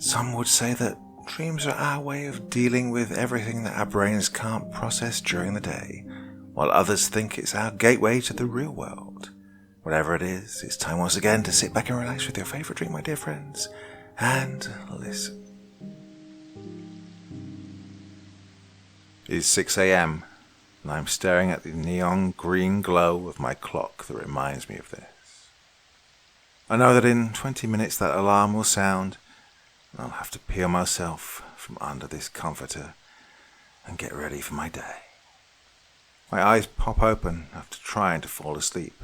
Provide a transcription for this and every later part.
Some would say that dreams are our way of dealing with everything that our brains can't process during the day, while others think it's our gateway to the real world. Whatever it is, it's time once again to sit back and relax with your favourite dream, my dear friends, and listen. It's 6 a.m, and I'm staring at the neon green glow of my clock that reminds me of this. I know that in 20 minutes that alarm will sound, and I'll have to peel myself from under this comforter and get ready for my day. My eyes pop open after trying to fall asleep.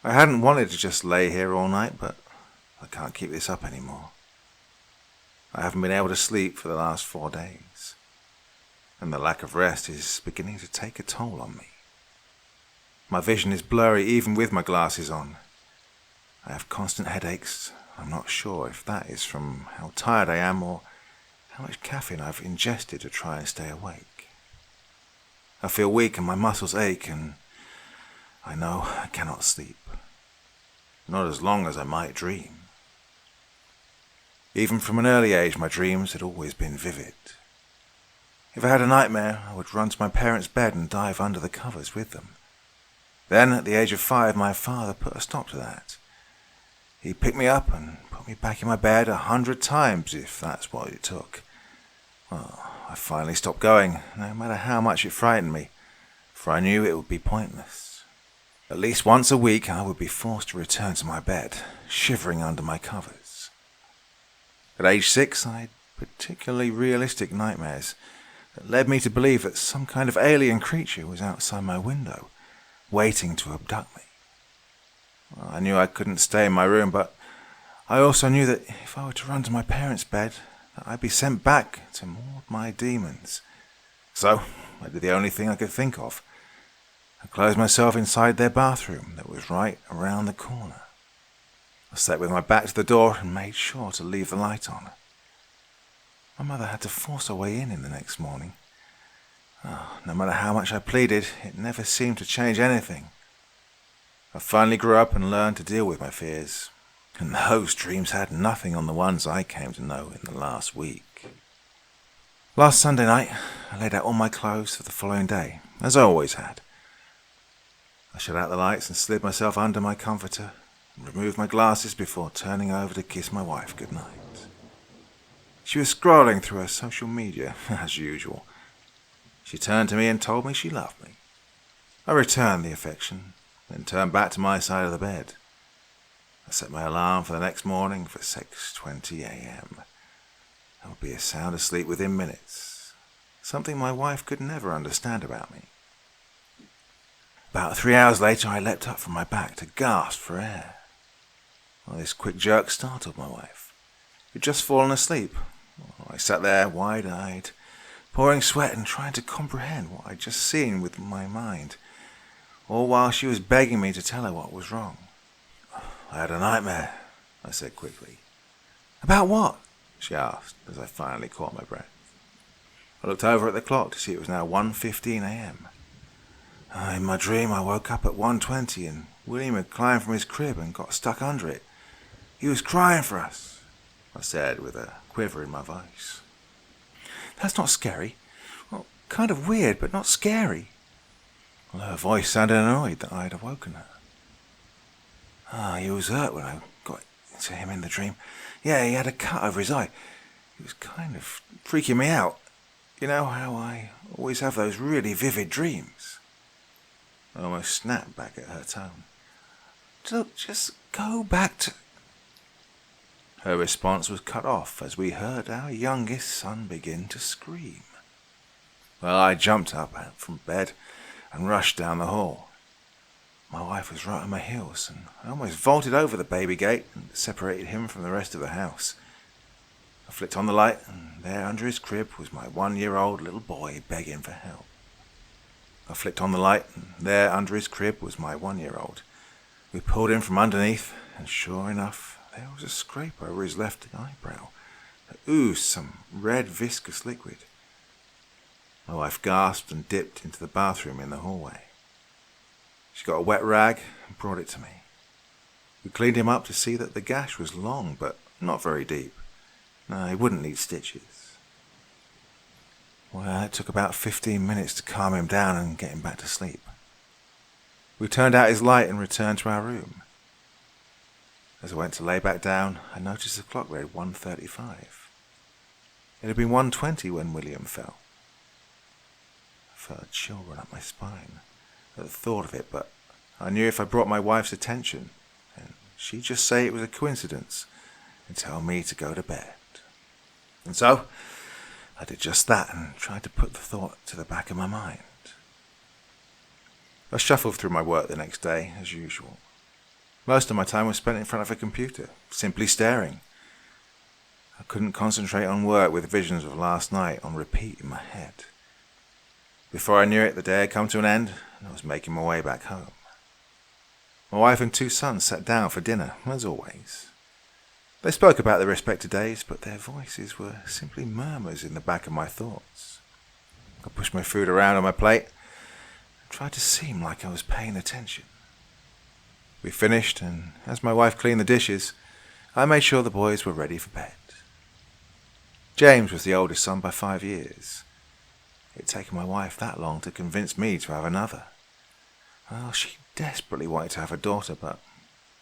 I hadn't wanted to just lay here all night, but I can't keep this up anymore. I haven't been able to sleep for the last 4 days, and the lack of rest is beginning to take a toll on me. My vision is blurry even with my glasses on. I have constant headaches. I'm not sure if that is from how tired I am or how much caffeine I've ingested to try and stay awake. I feel weak and my muscles ache, and I know I cannot sleep. Not as long as I might dream. Even from an early age, my dreams had always been vivid. If I had a nightmare, I would run to my parents' bed and dive under the covers with them. Then, at the age of 5, my father put a stop to that. He picked me up and put me back in my bed 100 times, if that's what it took. Well, I finally stopped going, no matter how much it frightened me, for I knew it would be pointless. At least once a week I would be forced to return to my bed, shivering under my covers. At age 6, I had particularly realistic nightmares that led me to believe that some kind of alien creature was outside my window, waiting to abduct me. Well, I knew I couldn't stay in my room, but I also knew that if I were to run to my parents' bed, that I'd be sent back to more of my demons. So I did the only thing I could think of. I closed myself inside their bathroom that was right around the corner. I sat with my back to the door and made sure to leave the light on. My mother had to force her way in the next morning. No matter how much I pleaded, it never seemed to change anything. I finally grew up and learned to deal with my fears, and those dreams had nothing on the ones I came to know in the last week. Last Sunday night, I laid out all my clothes for the following day, as I always had. I shut out the lights and slid myself under my comforter and removed my glasses before turning over to kiss my wife goodnight. She was scrolling through her social media, as usual. She turned to me and told me she loved me. I returned the affection, then turned back to my side of the bed. I set my alarm for the next morning for 6:20 a.m. I would be sound asleep within minutes, something my wife could never understand about me. About 3 hours later, I leapt up from my back to gasp for air. Well, this quick jerk startled my wife, who'd just fallen asleep. I sat there wide-eyed, pouring sweat and trying to comprehend what I'd just seen with my mind, all while she was begging me to tell her what was wrong. I had a nightmare, I said quickly. About what? She asked as I finally caught my breath. I looked over at the clock to see it was now 1:15 a.m. In my dream I woke up at 1:20 and William had climbed from his crib and got stuck under it. He was crying for us, I said with a quiver in my voice. That's not scary. Well, kind of weird, but not scary. Well, her voice sounded annoyed that I had awoken her. He was hurt when I got to him in the dream. Yeah, he had a cut over his eye. He was kind of freaking me out. You know how I always have those really vivid dreams? I almost snapped back at her tone. Look, just go back to... Her response was cut off as we heard our youngest son begin to scream. Well, I jumped up from bed and rushed down the hall. My wife was right on my heels, and I almost vaulted over the baby gate and separated him from the rest of the house. I flicked on the light, and there under his crib was my 1-year-old little boy begging for help. I flicked on the light, and there under his crib was my 1-year-old. We pulled him from underneath, and sure enough, there was a scrape over his left eyebrow that oozed some red viscous liquid. My wife gasped and dipped into the bathroom in the hallway. She got a wet rag and brought it to me. We cleaned him up to see that the gash was long but not very deep. No, he wouldn't need stitches. Well, it took about 15 minutes to calm him down and get him back to sleep. We turned out his light and returned to our room. As I went to lay back down, I noticed the clock read 1:35. It had been 1:20 when William fell. I felt a chill run up my spine at the thought of it, but I knew if I brought my wife's attention, then she'd just say it was a coincidence and tell me to go to bed. And so, I did just that and tried to put the thought to the back of my mind. I shuffled through my work the next day, as usual. Most of my time was spent in front of a computer, simply staring. I couldn't concentrate on work with visions of last night on repeat in my head. Before I knew it, the day had come to an end, and I was making my way back home. My wife and 2 sons sat down for dinner, as always. They spoke about their respective days, but their voices were simply murmurs in the back of my thoughts. I pushed my food around on my plate and tried to seem like I was paying attention. We finished, and as my wife cleaned the dishes, I made sure the boys were ready for bed. James was the oldest son by 5 years. It had taken my wife that long to convince me to have another. Well, she desperately wanted to have a daughter, but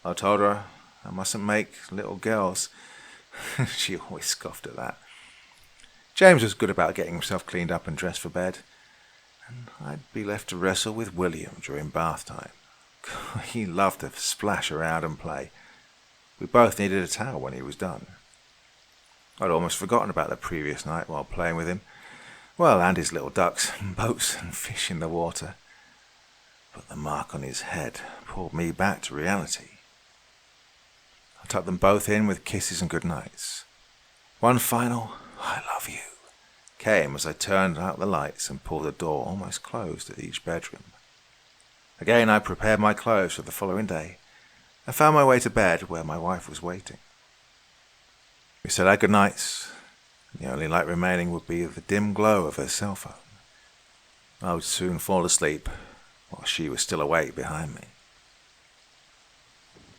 I told her I mustn't make little girls. She always scoffed at that. James was good about getting himself cleaned up and dressed for bed, and I'd be left to wrestle with William during bath time. He loved to splash around and play. We both needed a towel when he was done. I'd almost forgotten about the previous night while playing with him. Well, and his little ducks and boats and fish in the water. But the mark on his head pulled me back to reality. I tucked them both in with kisses and good nights. One final, "I love you," came as I turned out the lights and pulled the door almost closed at each bedroom. Again, I prepared my clothes for the following day and found my way to bed where my wife was waiting. We said our goodnights, and the only light remaining would be the dim glow of her cell phone. I would soon fall asleep while she was still awake behind me.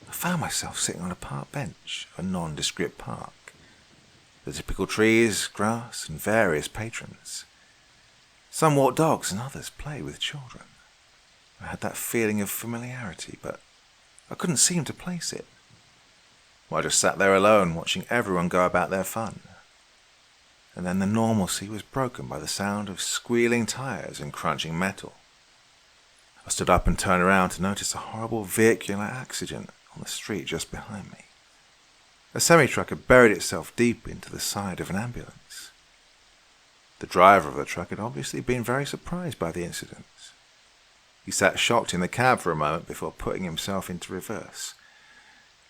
I found myself sitting on a park bench of a nondescript park. The typical trees, grass, and various patrons. Some walk dogs and others play with children. I had that feeling of familiarity, but I couldn't seem to place it. I just sat there alone, watching everyone go about their fun. And then the normalcy was broken by the sound of squealing tires and crunching metal. I stood up and turned around to notice a horrible vehicular accident on the street just behind me. A semi-truck had buried itself deep into the side of an ambulance. The driver of the truck had obviously been very surprised by the incident. He sat shocked in the cab for a moment before putting himself into reverse.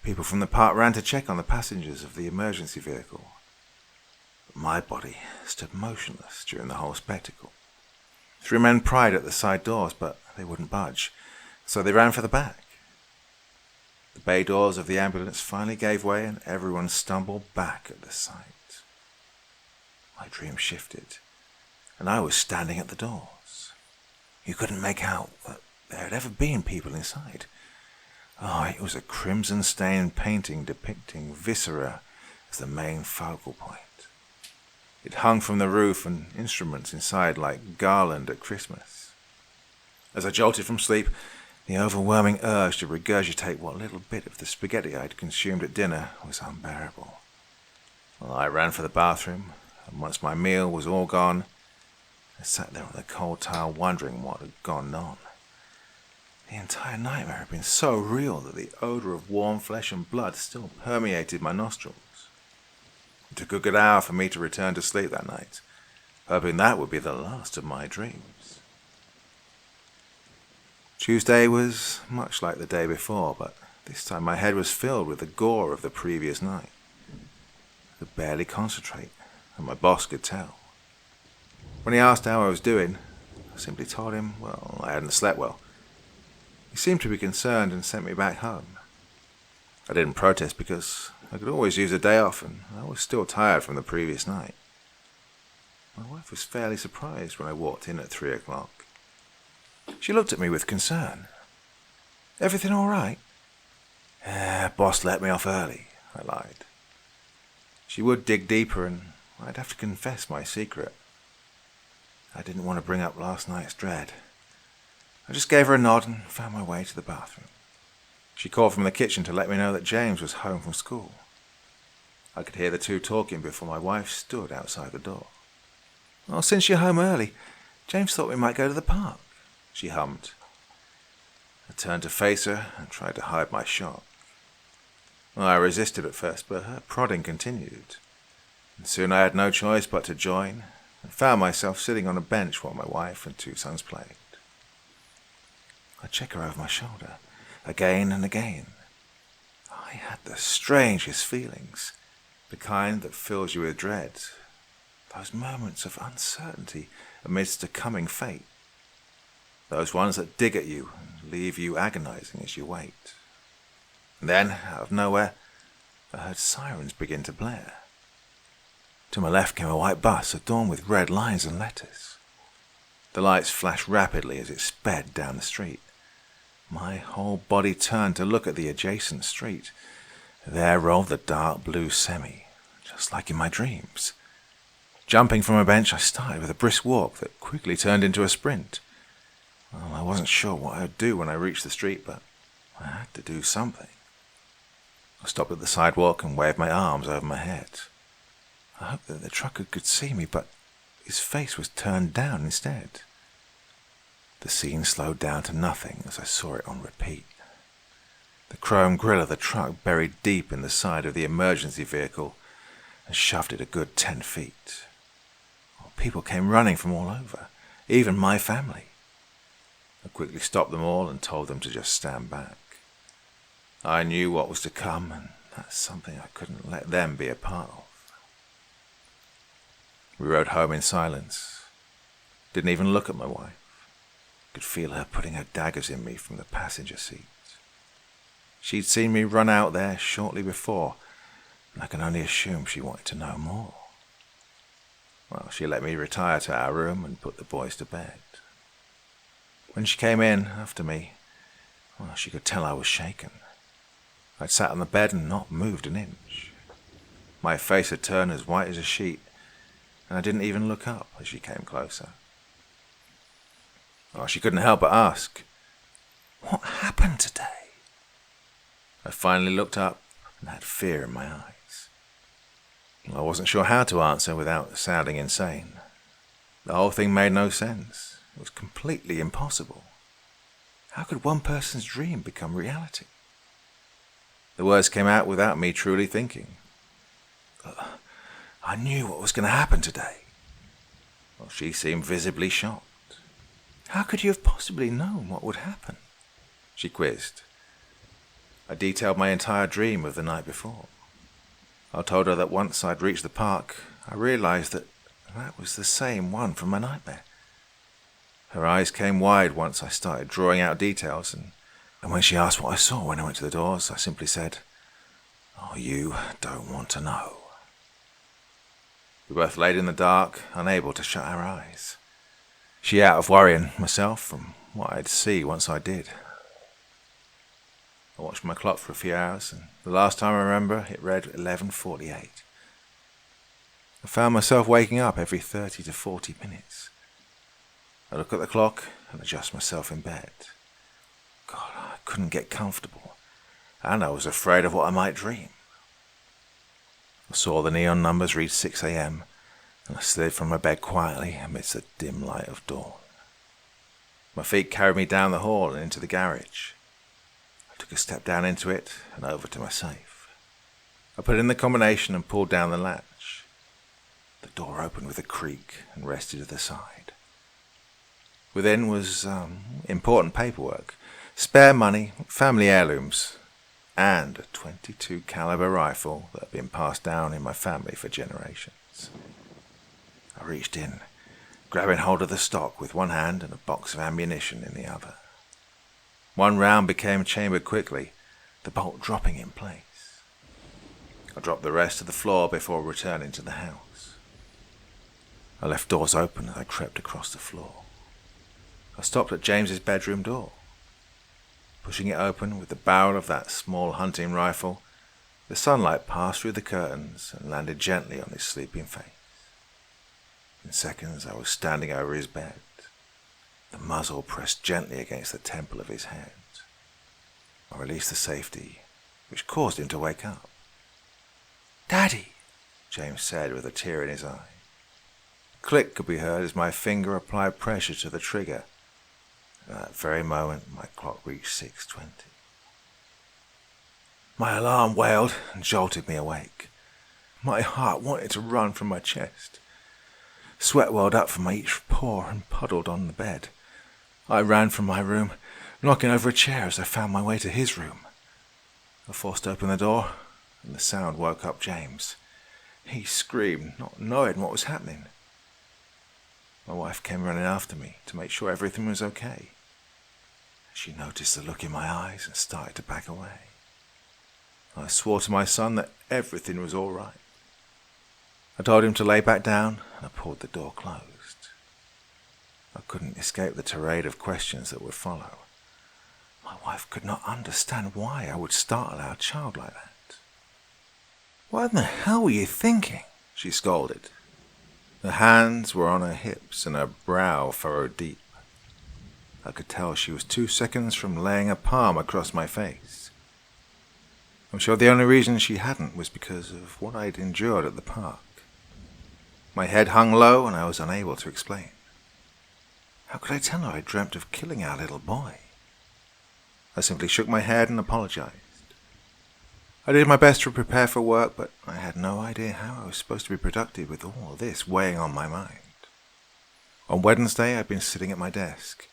People from the park ran to check on the passengers of the emergency vehicle. But my body stood motionless during the whole spectacle. 3 men pried at the side doors, but they wouldn't budge, so they ran for the back. The bay doors of the ambulance finally gave way and everyone stumbled back at the sight. My dream shifted, and I was standing at the doors. You couldn't make out that there had ever been people inside. Oh, it was a crimson-stained painting depicting viscera as the main focal point. It hung from the roof and instruments inside like garland at Christmas. As I jolted from sleep, the overwhelming urge to regurgitate what little bit of the spaghetti I'd consumed at dinner was unbearable. Well, I ran for the bathroom, and once my meal was all gone, I sat there on the cold tile wondering what had gone on. The entire nightmare had been so real that the odor of warm flesh and blood still permeated my nostrils. It took a good hour for me to return to sleep that night, hoping that would be the last of my dreams. Tuesday was much like the day before, but this time my head was filled with the gore of the previous night. I could barely concentrate, and my boss could tell. When he asked how I was doing, I simply told him, well, I hadn't slept well. He seemed to be concerned and sent me back home. I didn't protest because I could always use a day off and I was still tired from the previous night. My wife was fairly surprised when I walked in at 3 o'clock. She looked at me with concern. "Everything all right?" Boss let me off early," I lied. She would dig deeper and I'd have to confess my secret. I didn't want to bring up last night's dread. I just gave her a nod and found my way to the bathroom. She called from the kitchen to let me know that James was home from school. I could hear the two talking before my wife stood outside the door. "Oh, since you're home early, James thought we might go to the park," she hummed. I turned to face her and tried to hide my shock. Well, I resisted at first, but her prodding continued. And soon I had no choice but to join and found myself sitting on a bench while my wife and two sons played. I'd check her over my shoulder, again and again. I had the strangest feelings, the kind that fills you with dread, those moments of uncertainty amidst a coming fate, those ones that dig at you and leave you agonizing as you wait. And then, out of nowhere, I heard sirens begin to blare. To my left came a white bus adorned with red lines and letters. The lights flashed rapidly as it sped down the street. My whole body turned to look at the adjacent street. There rolled the dark blue semi, just like in my dreams. Jumping from a bench, I started with a brisk walk that quickly turned into a sprint. Well, I wasn't sure what I would do when I reached the street, but I had to do something. I stopped at the sidewalk and waved my arms over my head. I hoped that the trucker could see me, but his face was turned down instead. The scene slowed down to nothing as I saw it on repeat. The chrome grille of the truck buried deep in the side of the emergency vehicle and shoved it a good 10 feet. People came running from all over, even my family. I quickly stopped them all and told them to just stand back. I knew what was to come, and that's something I couldn't let them be a part of. We rode home in silence. Didn't even look at my wife. Could feel her putting her daggers in me from the passenger seat. She'd seen me run out there shortly before, and I can only assume she wanted to know more. Well, she let me retire to our room and put the boys to bed. When she came in after me, well, she could tell I was shaken. I'd sat on the bed and not moved an inch. My face had turned as white as a sheet, and I didn't even look up as she came closer. Oh, she couldn't help but ask, "What happened today?" I finally looked up and had fear in my eyes. I wasn't sure how to answer without sounding insane. The whole thing made no sense. It was completely impossible. How could one person's dream become reality? The words came out without me truly thinking. "I knew what was going to happen today." Well, she seemed visibly shocked. "How could you have possibly known what would happen?" she quizzed. I detailed my entire dream of the night before. I told her that once I'd reached the park, I realized that was the same one from my nightmare. Her eyes came wide once I started drawing out details, and when she asked what I saw when I went to the doors, I simply said, "Oh, you don't want to know." We both laid in the dark, unable to shut our eyes. She out of worrying, myself from what I'd see once I did. I watched my clock for a few hours, and the last time I remember, it read 11:48. I found myself waking up every 30 to 40 minutes. I look at the clock and adjust myself in bed. God, I couldn't get comfortable, and I was afraid of what I might dream. I saw the neon numbers read 6 a.m., and I slid from my bed quietly amidst the dim light of dawn. My feet carried me down the hall and into the garage. I took a step down into it and over to my safe. I put in the combination and pulled down the latch. The door opened with a creak and rested to the side. Within was important paperwork, spare money, family heirlooms, and a .22 caliber rifle that had been passed down in my family for generations. I reached in, grabbing hold of the stock with one hand and a box of ammunition in the other. One round became chambered quickly, the bolt dropping in place. I dropped the rest to the floor before returning to the house. I left doors open as I crept across the floor. I stopped at James's bedroom door. Pushing it open with the barrel of that small hunting rifle, The sunlight passed through the curtains and landed gently on his sleeping face. In seconds, I was standing over his bed, the muzzle pressed gently against the temple of his head. I released the safety, which caused him to wake up. "Daddy," James said with a tear in his eye. A click could be heard as my finger applied pressure to the trigger. At that very moment, my clock reached 6:20. My alarm wailed and jolted me awake. My heart wanted to run from my chest. Sweat welled up from each pore and puddled on the bed. I ran from my room, knocking over a chair as I found my way to his room. I forced open the door, and the sound woke up James. He screamed, not knowing what was happening. My wife came running after me to make sure everything was okay. She noticed the look in my eyes and started to back away. I swore to my son that everything was all right. I told him to lay back down, and I pulled the door closed. I couldn't escape the tirade of questions that would follow. My wife could not understand why I would startle our child like that. "What in the hell were you thinking?" she scolded. Her hands were on her hips and her brow furrowed deep. I could tell she was 2 seconds from laying a palm across my face. I'm sure the only reason she hadn't was because of what I'd endured at the park. My head hung low and I was unable to explain. How could I tell her I dreamt of killing our little boy? I simply shook my head and apologized. I did my best to prepare for work, but I had no idea how I was supposed to be productive with all of this weighing on my mind. On Wednesday, I'd been sitting at my desk,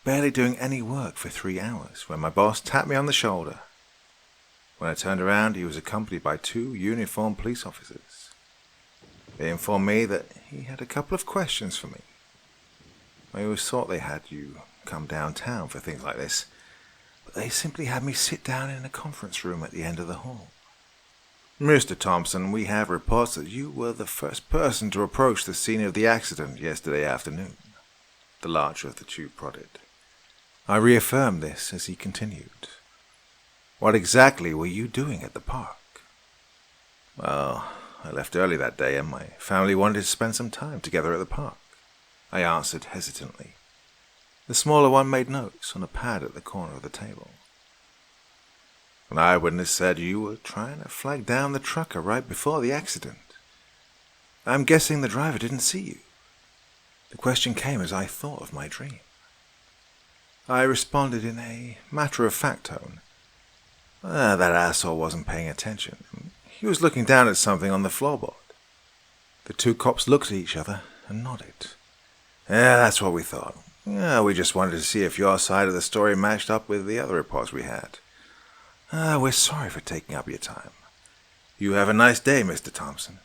barely doing any work for 3 hours, when my boss tapped me on the shoulder. When I turned around, he was accompanied by 2 uniformed police officers. They informed me that he had a couple of questions for me. I always thought they had you come downtown for things like this, but they simply had me sit down in a conference room at the end of the hall. "Mr. Thompson, we have reports that you were the first person to approach the scene of the accident yesterday afternoon," the larger of the 2 prodded. I reaffirmed this as he continued. "What exactly were you doing at the park?" "Well, I left early that day and my family wanted to spend some time together at the park," I answered hesitantly. The smaller one made notes on a pad at the corner of the table. "An eyewitness said you were trying to flag down the trucker right before the accident. I'm guessing the driver didn't see you." The question came as I thought of my dream. I responded in a matter-of-fact tone. That asshole wasn't paying attention. He was looking down at something on the floorboard." The 2 cops looked at each other and nodded. "Yeah, that's what we thought. Yeah, we just wanted to see if your side of the story matched up with the other reports we had. We're sorry for taking up your time. You have a nice day, Mr. Thompson,"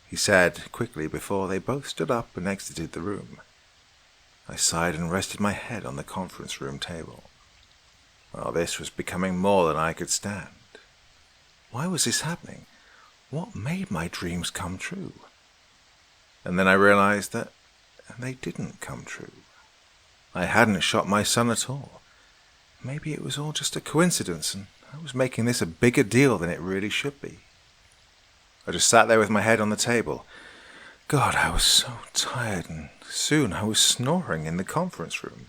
he said quickly before they both stood up and exited the room. I sighed and rested my head on the conference room table. Well, this was becoming more than I could stand. Why was this happening? What made my dreams come true? And then I realized that they didn't come true. I hadn't shot my son at all. Maybe it was all just a coincidence, and I was making this a bigger deal than it really should be. I just sat there with my head on the table. God, I was so tired, and soon I was snoring in the conference room.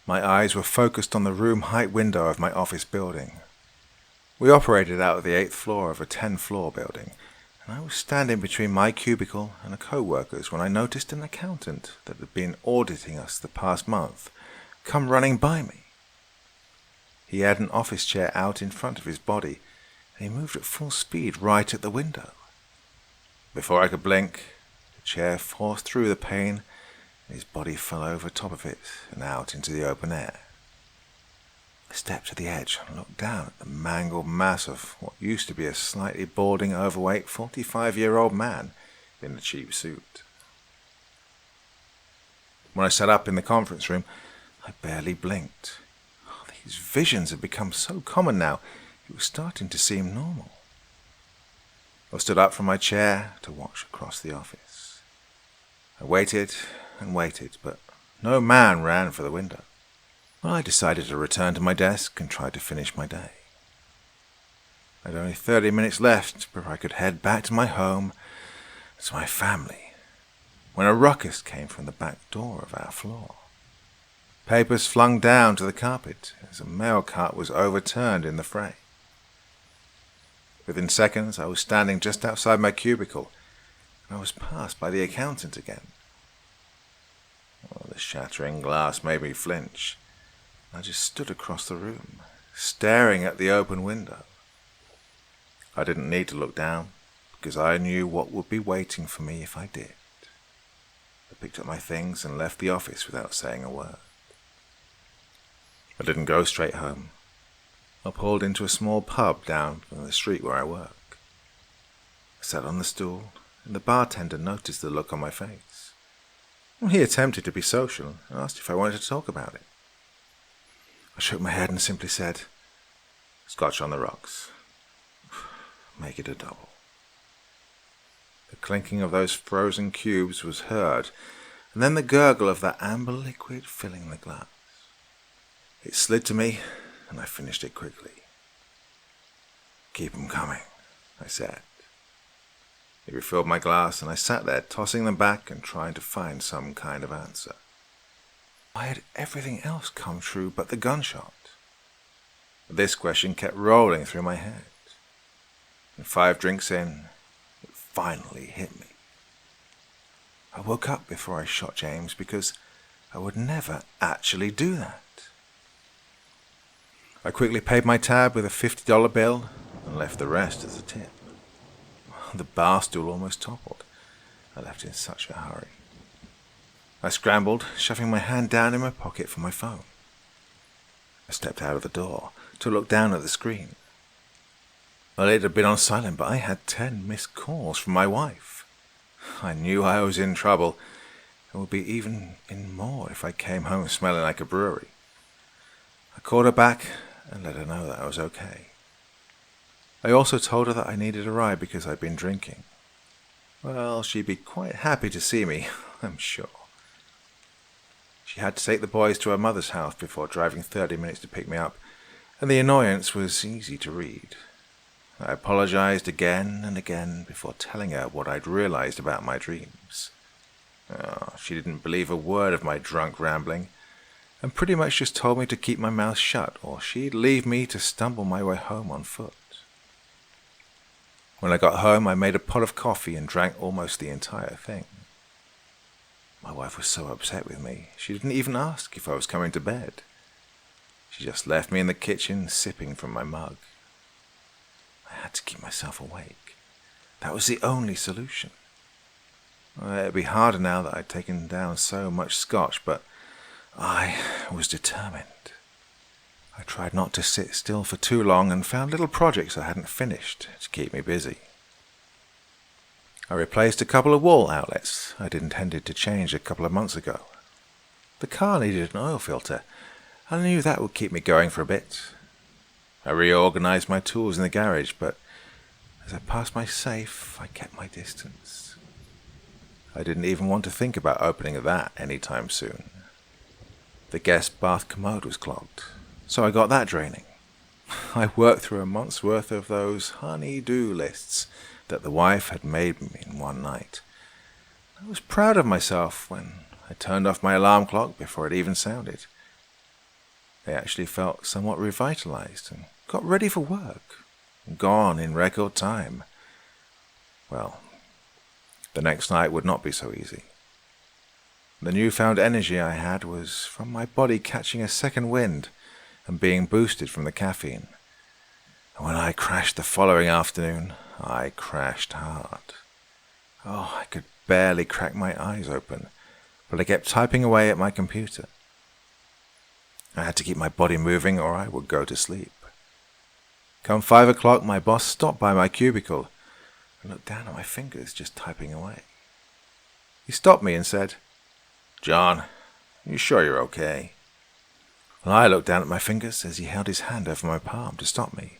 My eyes were focused on the room-height window of my office building. We operated out of the 8th floor of a 10-floor building, and I was standing between my cubicle and a co-worker's when I noticed an accountant that had been auditing us the past month come running by me. He had an office chair out in front of his body, and he moved at full speed right at the window. Before I could blink, the chair forced through the pane, and his body fell over top of it and out into the open air. I stepped to the edge and looked down at the mangled mass of what used to be a slightly balding, overweight 45-year-old man in a cheap suit. When I sat up in the conference room, I barely blinked. These visions had become so common now, it was starting to seem normal. I stood up from my chair to watch across the office. I waited and waited, but no man ran for the window. I decided to return to my desk and try to finish my day. I had only 30 minutes left before I could head back to my home, to my family, when a ruckus came from the back door of our floor. Papers flung down to the carpet as a mail cart was overturned in the fray. Within seconds, I was standing just outside my cubicle, and I was passed by the accountant again. The shattering glass made me flinch. I just stood across the room, staring at the open window. I didn't need to look down, because I knew what would be waiting for me if I did. I picked up my things and left the office without saying a word. I didn't go straight home. I pulled into a small pub down from the street where I work. I sat on the stool, and the bartender noticed the look on my face. He attempted to be social and asked if I wanted to talk about it. I shook my head and simply said, "Scotch on the rocks. Make it a double." The clinking of those frozen cubes was heard, and then the gurgle of that amber liquid filling the glass. It slid to me, and I finished it quickly. "Keep 'em coming," I said. He refilled my glass, and I sat there tossing them back and trying to find some kind of answer. Why had everything else come true but the gunshot? This question kept rolling through my head. And 5 drinks in, it finally hit me. I woke up before I shot James because I would never actually do that. I quickly paid my tab with a $50 bill and left the rest as a tip. The bar stool almost toppled. I left in such a hurry. I scrambled, shoving my hand down in my pocket for my phone. I stepped out of the door to look down at the screen. Well, it had been on silent, but I had 10 missed calls from my wife. I knew I was in trouble, and would be even in more if I came home smelling like a brewery. I called her back and let her know that I was okay. I also told her that I needed a ride because I'd been drinking. Well, she'd be quite happy to see me, I'm sure. She had to take the boys to her mother's house before driving 30 minutes to pick me up, and the annoyance was easy to read. I apologized again and again before telling her what I'd realized about my dreams. She didn't believe a word of my drunk rambling, and pretty much just told me to keep my mouth shut, or she'd leave me to stumble my way home on foot. When I got home, I made a pot of coffee and drank almost the entire thing. My wife was so upset with me, she didn't even ask if I was coming to bed. She just left me in the kitchen, sipping from my mug. I had to keep myself awake. That was the only solution. It'd be harder now that I'd taken down so much scotch, but I was determined. I tried not to sit still for too long and found little projects I hadn't finished to keep me busy. I replaced a couple of wall outlets I'd intended to change a couple of months ago. The car needed an oil filter, and I knew that would keep me going for a bit. I reorganized my tools in the garage, but as I passed my safe, I kept my distance. I didn't even want to think about opening that anytime soon. The guest bath commode was clogged, so I got that draining. I worked through a month's worth of those honey-do lists that the wife had made me in one night. I was proud of myself when I turned off my alarm clock before it even sounded. I actually felt somewhat revitalized and got ready for work, gone in record time. Well, the next night would not be so easy. The newfound energy I had was from my body catching a second wind and being boosted from the caffeine. And when I crashed the following afternoon, I crashed hard. I could barely crack my eyes open, but I kept typing away at my computer. I had to keep my body moving or I would go to sleep. Come 5 o'clock, my boss stopped by my cubicle and looked down at my fingers just typing away. He stopped me and said, "John, you sure you're okay?" And I looked down at my fingers as he held his hand over my palm to stop me.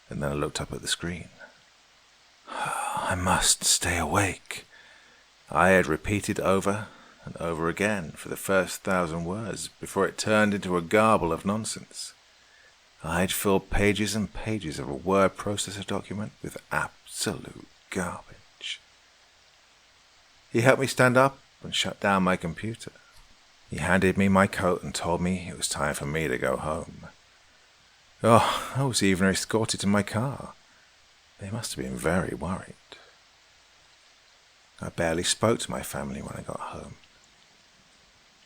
And then I looked up at the screen. I must stay awake. I had repeated over and over again for the first 1,000 words before it turned into a garble of nonsense. I'd fill pages and pages of a word processor document with absolute garbage. He helped me stand up and shut down my computer. He handed me my coat and told me it was time for me to go home. Oh, I was even escorted to my car. They must have been very worried. I barely spoke to my family when I got home.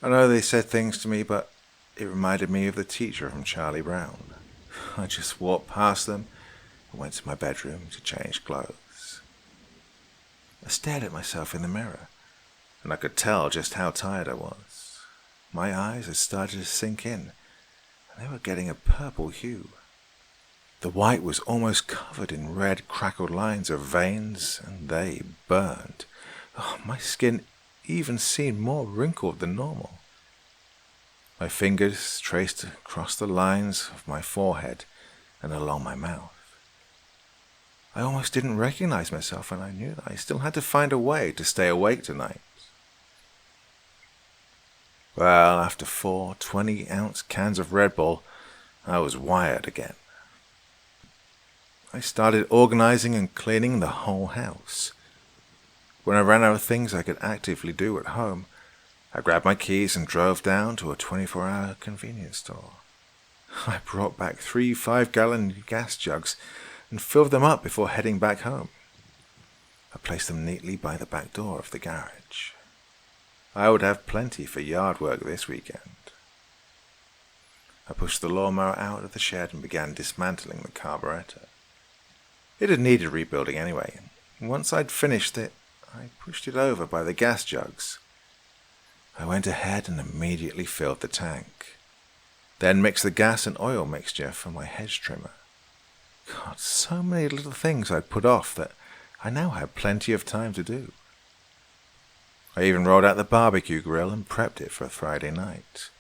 I know they said things to me, but it reminded me of the teacher from Charlie Brown. I just walked past them and went to my bedroom to change clothes. I stared at myself in the mirror, and I could tell just how tired I was. My eyes had started to sink in, and they were getting a purple hue. The white was almost covered in red crackled lines of veins, and they burned. Oh, my skin even seemed more wrinkled than normal. My fingers traced across the lines of my forehead and along my mouth. I almost didn't recognize myself, and I knew that I still had to find a way to stay awake tonight. Well, after 4 20-ounce cans of Red Bull, I was wired again. I started organizing and cleaning the whole house. When I ran out of things I could actively do at home, I grabbed my keys and drove down to a 24-hour convenience store. I brought back 3 5-gallon gas jugs and filled them up before heading back home. I placed them neatly by the back door of the garage. I would have plenty for yard work this weekend. I pushed the lawnmower out of the shed and began dismantling the carburetor. It had needed rebuilding anyway, and once I'd finished it, I pushed it over by the gas jugs. I went ahead and immediately filled the tank, then mixed the gas and oil mixture for my hedge trimmer. God, so many little things I'd put off that I now had plenty of time to do. I even rolled out the barbecue grill and prepped it for a Friday night.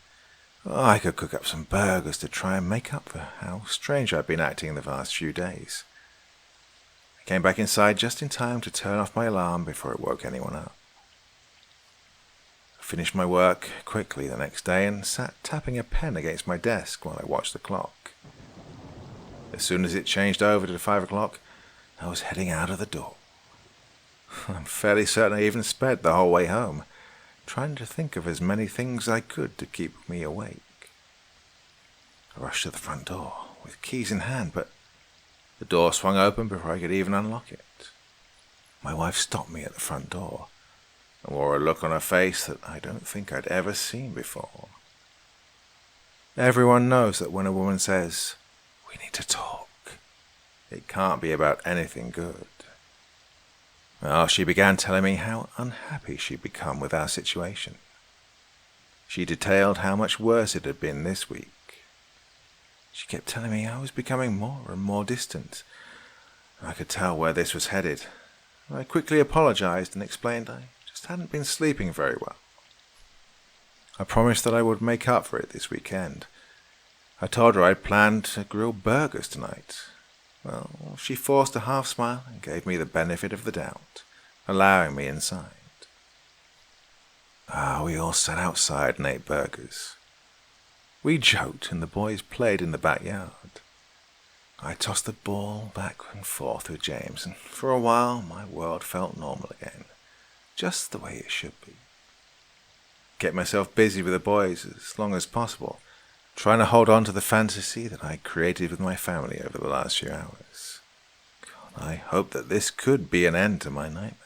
Oh, I could cook up some burgers to try and make up for how strange I'd been acting the past few days. I came back inside just in time to turn off my alarm before it woke anyone up. I finished my work quickly the next day and sat tapping a pen against my desk while I watched the clock. As soon as it changed over to 5 o'clock, I was heading out of the door. I'm fairly certain I even sped the whole way home, trying to think of as many things I could to keep me awake. I rushed to the front door with keys in hand, but the door swung open before I could even unlock it. My wife stopped me at the front door and wore a look on her face that I don't think I'd ever seen before. Everyone knows that when a woman says, "We need to talk," it can't be about anything good. Well, she began telling me how unhappy she'd become with our situation. She detailed how much worse it had been this week. She kept telling me I was becoming more and more distant. I could tell where this was headed. I quickly apologized and explained I just hadn't been sleeping very well. I promised that I would make up for it this weekend. I told her I'd planned to grill burgers tonight. Well, she forced a half smile and gave me the benefit of the doubt, allowing me inside. We all sat outside and ate burgers. We joked and the boys played in the backyard. I tossed the ball back and forth with James, and for a while my world felt normal again, just the way it should be. Kept myself busy with the boys as long as possible, trying to hold on to the fantasy that I created with my family over the last few hours. God, I hoped that this could be an end to my nightmare.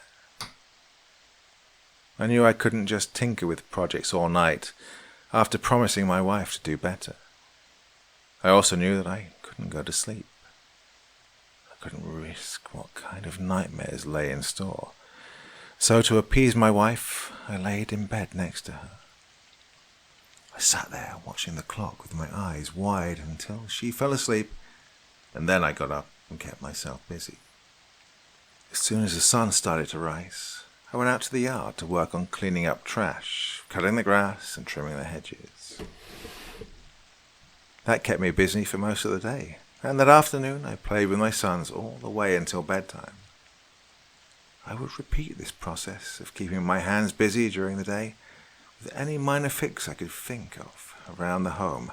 I knew I couldn't just tinker with projects all night after promising my wife to do better. I also knew that I couldn't go to sleep. I couldn't risk what kind of nightmares lay in store. So to appease my wife, I laid in bed next to her. I sat there watching the clock with my eyes wide until she fell asleep, and then I got up and kept myself busy. As soon as the sun started to rise, I went out to the yard to work on cleaning up trash, cutting the grass and trimming the hedges. That kept me busy for most of the day, and that afternoon I played with my sons all the way until bedtime. I would repeat this process of keeping my hands busy during the day with any minor fix I could think of around the home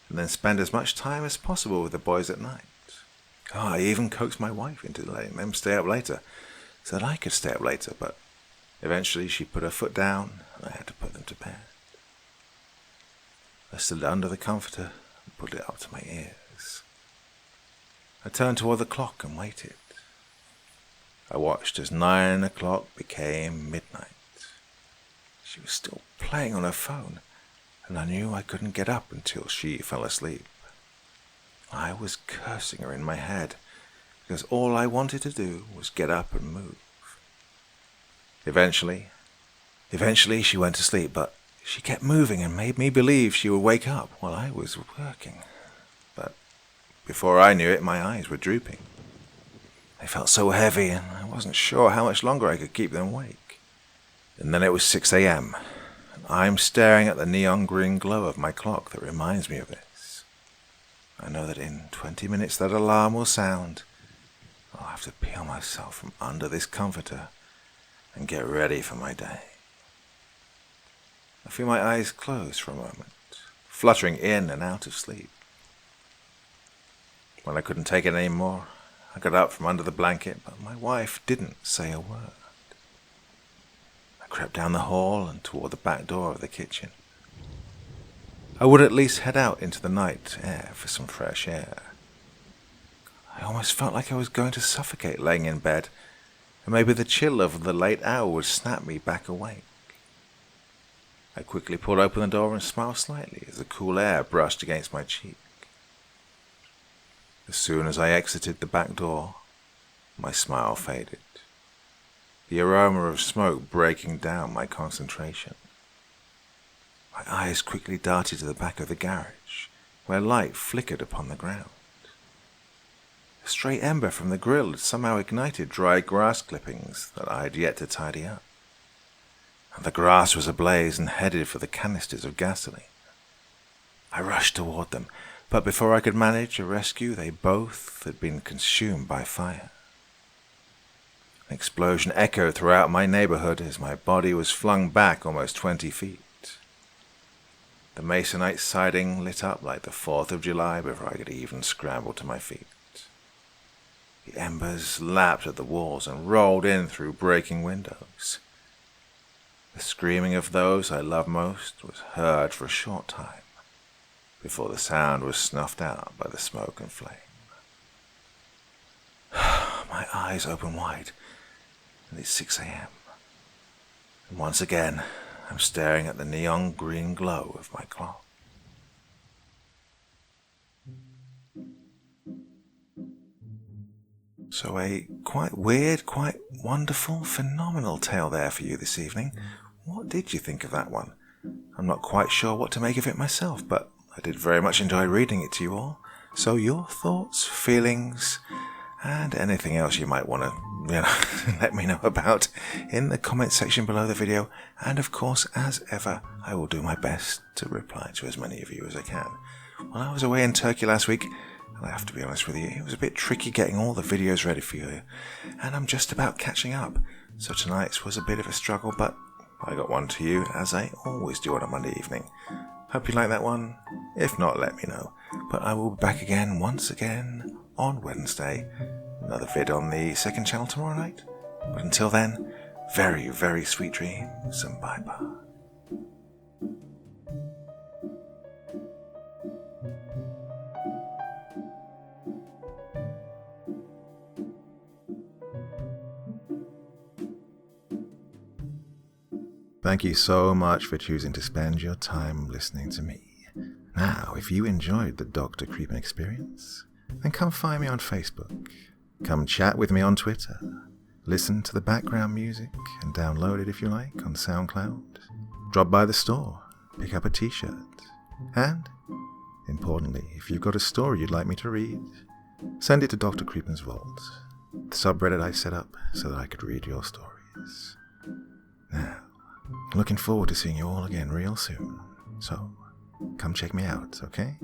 and then spend as much time as possible with the boys at night. I even coaxed my wife into letting them stay up later so that I could stay up later, but eventually she put her foot down and I had to put them to bed. I stood under the comforter and put it up to my ears. I turned toward the clock and waited. I watched as 9 o'clock became midnight. She was still playing on her phone, and I knew I couldn't get up until she fell asleep. I was cursing her in my head, because all I wanted to do was get up and move. Eventually she went to sleep, but she kept moving and made me believe she would wake up while I was working. But before I knew it, my eyes were drooping. They felt so heavy, and I wasn't sure how much longer I could keep them awake. And then it was 6 a.m., and I'm staring at the neon green glow of my clock that reminds me of this. I know that in 20 minutes that alarm will sound. I'll have to peel myself from under this comforter and get ready for my day. I feel my eyes close for a moment, fluttering in and out of sleep. When I couldn't take it any more, I got up from under the blanket, but my wife didn't say a word. I crept down the hall and toward the back door of the kitchen. I would at least head out into the night air for some fresh air. I almost felt like I was going to suffocate laying in bed, and maybe the chill of the late hour would snap me back awake. I quickly pulled open the door and smiled slightly as the cool air brushed against my cheek. As soon as I exited the back door, my smile faded, the aroma of smoke breaking down my concentration. My eyes quickly darted to the back of the garage, where light flickered upon the ground. A stray ember from the grill had somehow ignited dry grass clippings that I had yet to tidy up. And the grass was ablaze and headed for the canisters of gasoline. I rushed toward them, but before I could manage a rescue, they both had been consumed by fire. An explosion echoed throughout my neighborhood as my body was flung back almost 20 feet. The masonite siding lit up like the 4th of July before I could even scramble to my feet. The embers lapped at the walls and rolled in through breaking windows. The screaming of those I loved most was heard for a short time, before the sound was snuffed out by the smoke and flame. My eyes open wide, and it's 6 a.m. And once again, I'm staring at the neon green glow of my clock. So a quite weird, quite wonderful, phenomenal tale there for you this evening. What did you think of that one? I'm not quite sure what to make of it myself, but I did very much enjoy reading it to you all. So your thoughts, feelings, and anything else you might want to, let me know about in the comment section below the video. And of course, as ever, I will do my best to reply to as many of you as I can. When I was away in Turkey last week, and I have to be honest with you, it was a bit tricky getting all the videos ready for you, and I'm just about catching up. So tonight's was a bit of a struggle, but I got one to you, as I always do on a Monday evening. Hope you like that one. If not, let me know. But I will be back again, once again, on Wednesday. Another vid on the second channel tomorrow night. But until then, very, very sweet dreams, and bye-bye. Thank you so much for choosing to spend your time listening to me. Now, if you enjoyed the Dr. Creepen experience, then come find me on Facebook. Come chat with me on Twitter. Listen to the background music and download it if you like on SoundCloud. Drop by the store, pick up a t-shirt. And, importantly, if you've got a story you'd like me to read, send it to Dr. Creepen's Vault, the subreddit I set up so that I could read your stories. Now, looking forward to seeing you all again real soon. So, come check me out, okay?